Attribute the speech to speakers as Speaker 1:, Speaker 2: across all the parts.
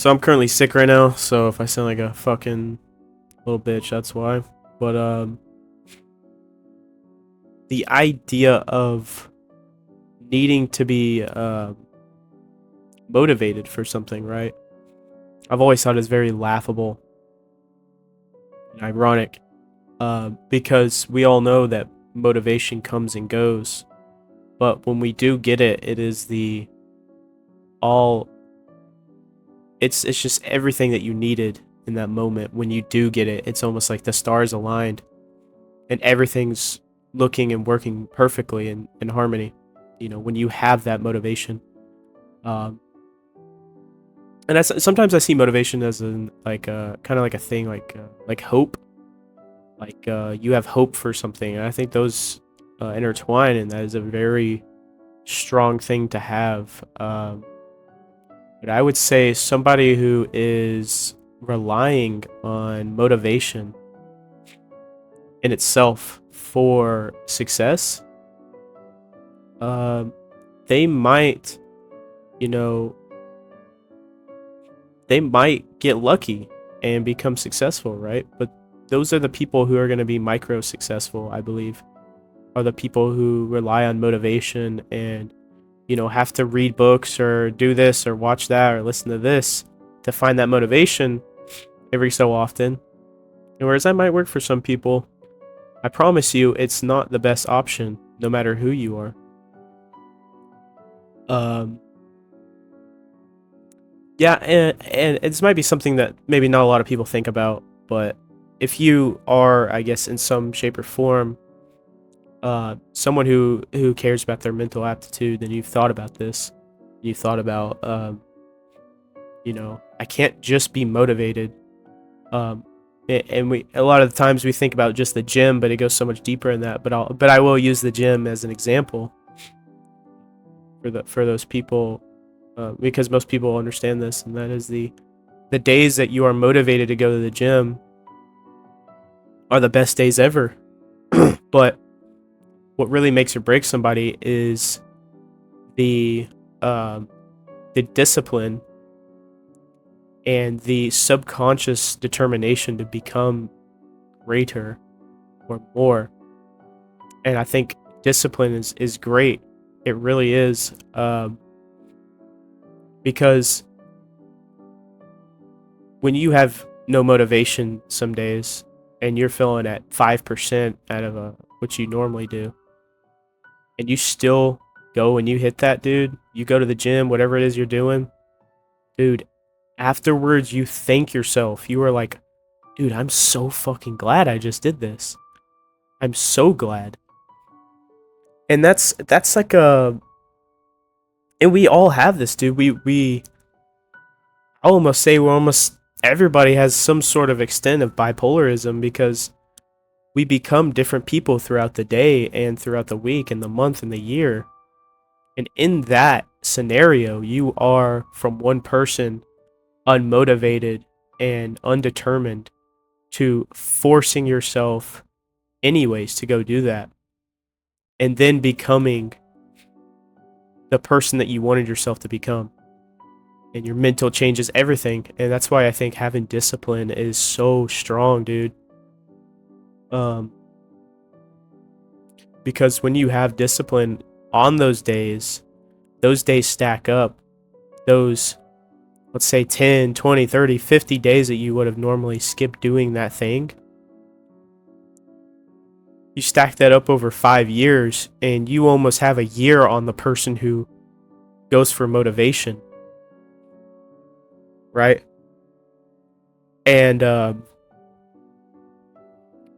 Speaker 1: So I'm currently sick right now, so if I sound like a fucking little bitch, that's why. But the idea of needing to be motivated for something, right? I've always thought is very laughable and ironic, because we all know that motivation comes and goes, but when we do get it, it is the all. It's just everything that you needed in that moment. When you do get it, it's almost like the stars aligned and everything's looking and working perfectly in harmony. You know, when you have that motivation, um, and that's sometimes I see motivation as an like kind of like a thing like hope, like you have hope for something, and I think those intertwine, and that is a very strong thing to have. But I would say somebody who is relying on motivation in itself for success, um, they might, you know, they might get lucky and become successful, right? But those are the people who are going to be micro successful, I believe, are the people who rely on motivation and, have to read books or do this or watch that or listen to this to find that motivation every so often. And whereas that might work for some people, I promise you it's not the best option, no matter who you are. Um, yeah, and this might be something that maybe not a lot of people think about, but if you are, I guess, in some shape or form, someone who cares about their mental aptitude, and you've thought about this, you've thought about, I can't just be motivated. And we a lot of the times we think about just the gym, but it goes so much deeper in that. But I will use the gym as an example for those people, because most people understand this, and that is the days that you are motivated to go to the gym are the best days ever. But what really makes or breaks somebody is the um, the discipline and the subconscious determination to become greater or more. And I think discipline is great. It really is, because when you have no motivation some days and you're feeling at 5% out of what you normally do, and you still go and you hit that, dude, you go to the gym, whatever it is you're doing, dude, afterwards you thank yourself. You are like, dude, I'm so fucking glad I just did this. I'm so glad. And that's like a, and we all have this, dude. I'll almost say we're almost, everybody has some sort of extent of bipolarism, because we become different people throughout the day and throughout the week and the month and the year. And in that scenario, you are from one person unmotivated and undetermined to forcing yourself anyways to go do that, and then becoming the person that you wanted yourself to become. And your mental changes everything, and that's why I think having discipline is so strong, dude. um because when you have discipline on those days stack up. Those, let's say, 10, 20, 30, 50 days that you would have normally skipped doing that thing, you stack that up over 5 years, and you almost have a year on the person who goes for motivation, right? And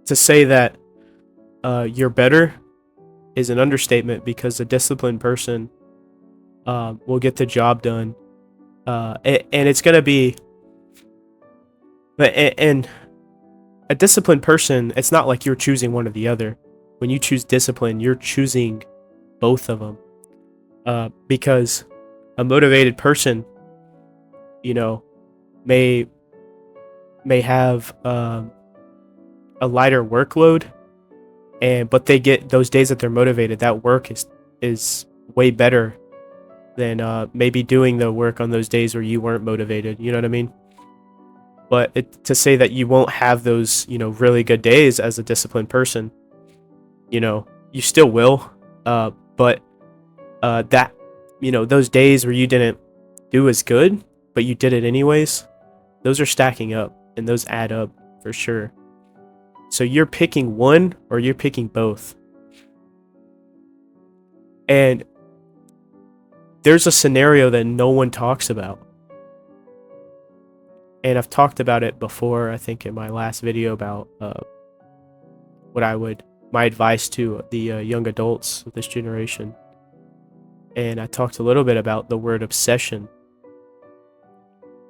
Speaker 1: to say that you're better is an understatement, because a disciplined person will get the job done. And it's gonna be, and a disciplined person, it's not like you're choosing one or the other. When you choose discipline, you're choosing both of them, because a motivated person, you know, may have a lighter workload, but they get those days that they're motivated. That work is way better than maybe doing the work on those days where you weren't motivated. You know what I mean? But to say that you won't have those, really good days as a disciplined person, you still will. But that, those days where you didn't do as good, but you did it anyways, those are stacking up and those add up for sure. So you're picking one or you're picking both. And there's a scenario that no one talks about. And I've talked about it before, I think in my last video about my advice to the young adults of this generation. And I talked a little bit about the word obsession.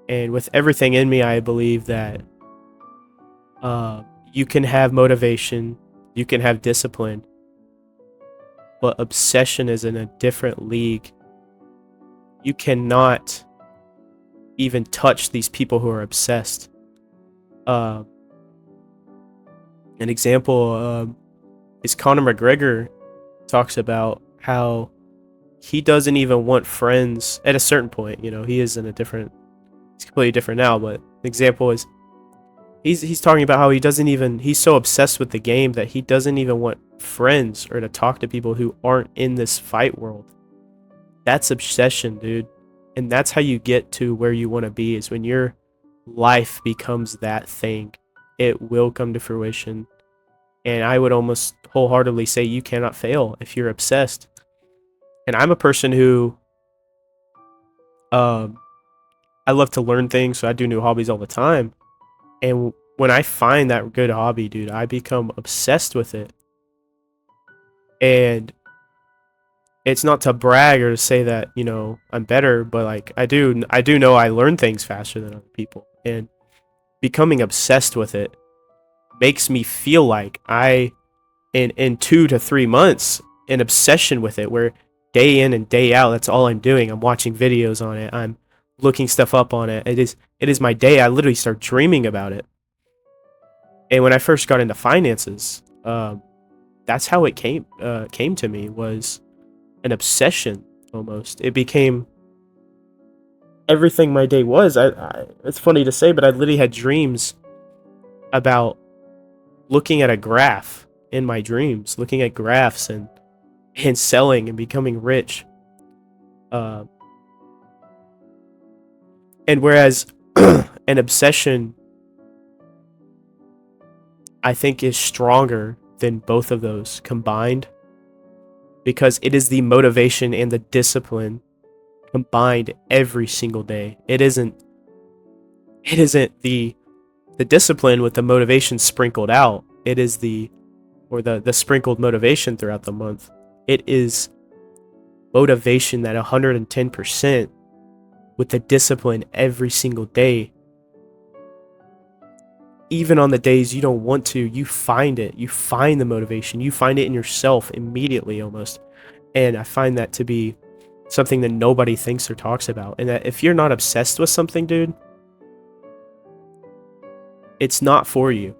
Speaker 1: And with everything in me, I believe that you can have motivation, you can have discipline, but obsession is in a different league. You cannot even touch these people who are obsessed. An example is Conor McGregor talks about how he doesn't even want friends at a certain point. He is in he's completely different now, but an example is he's talking about how he's so obsessed with the game that he doesn't even want friends or to talk to people who aren't in this fight world. That's obsession, dude. And that's how you get to where you want to be, is when your life becomes that thing. It will come to fruition. And I would almost wholeheartedly say you cannot fail if you're obsessed. And I'm a person who I love to learn things, so I do new hobbies all the time. And when I find that good hobby, dude, I become obsessed with it. And it's not to brag or to say that, I'm better, but like I do know I learn things faster than other people. And becoming obsessed with it makes me feel like in 2 to 3 months, an obsession with it, where day in and day out, that's all I'm doing. I'm watching videos on it. I'm looking stuff up on it. It is my day. I literally start dreaming about it. And when I first got into finances, that's how it came to me, was an obsession almost. It became everything my day was. It's funny to say, but I literally had dreams about looking at a graph in my dreams, looking at graphs and selling and becoming rich. And whereas an obsession, I think, is stronger than both of those combined, because it is the motivation and the discipline combined every single day. It isn't the discipline with the motivation sprinkled out. It is the sprinkled motivation throughout the month. It is motivation that 110% with the discipline every single day. Even on the days you don't want to, you find it. You find the motivation. You find it in yourself immediately almost. And I find that to be something that nobody thinks or talks about. And that if you're not obsessed with something, dude, it's not for you.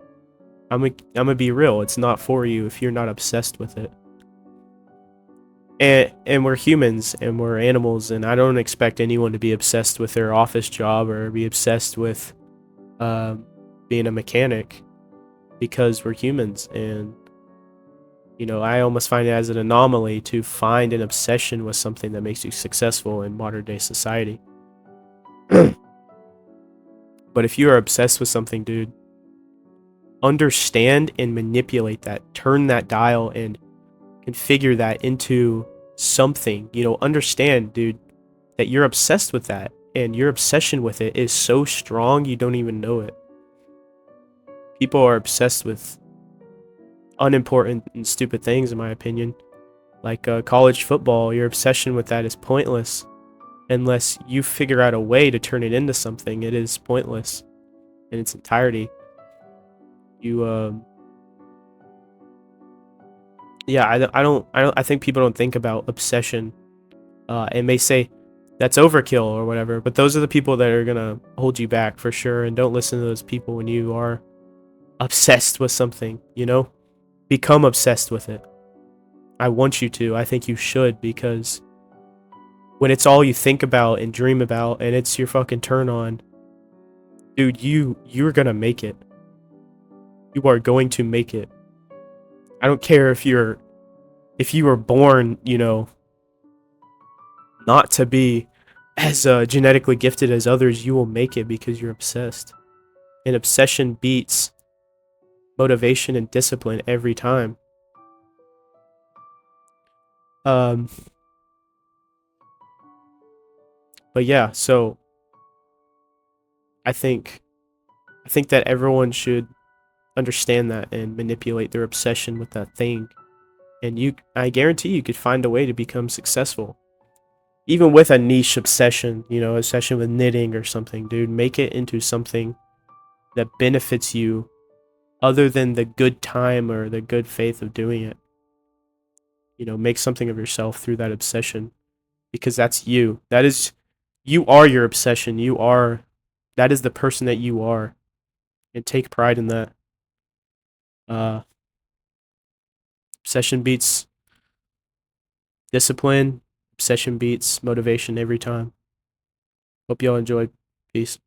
Speaker 1: I'm gonna be real. It's not for you if you're not obsessed with it. And we're humans and we're animals, and I don't expect anyone to be obsessed with their office job or be obsessed with being a mechanic, because we're humans. And I almost find it as an anomaly to find an obsession with something that makes you successful in modern day society. But if you are obsessed with something, dude, understand and manipulate that, turn that dial and configure that into something. Understand, dude, that you're obsessed with that, and your obsession with it is so strong you don't even know it. People are obsessed with unimportant and stupid things, in my opinion. Like college football, your obsession with that is pointless. Unless you figure out a way to turn it into something, it is pointless in its entirety. I think people don't think about obsession, and may say that's overkill or whatever, but those are the people that are gonna hold you back for sure. And don't listen to those people when you are obsessed with something. Become obsessed with it. I want you to. I think you should, because when it's all you think about and dream about and it's your fucking turn on, dude, you're gonna make it. You are going to make it. I don't care if you were born, not to be as genetically gifted as others, you will make it because you're obsessed. And obsession beats motivation and discipline every time. Um, but yeah, so I think that everyone should understand that and manipulate their obsession with that thing. And I guarantee you could find a way to become successful. Even with a niche obsession, obsession with knitting or something, dude, make it into something that benefits you other than the good time or the good faith of doing it. Make something of yourself through that obsession because that's you. You are your obsession. That is the person that you are. And take pride in that. Uh, Obsession beats discipline. Obsession beats motivation every time. Hope y'all enjoyed. Peace.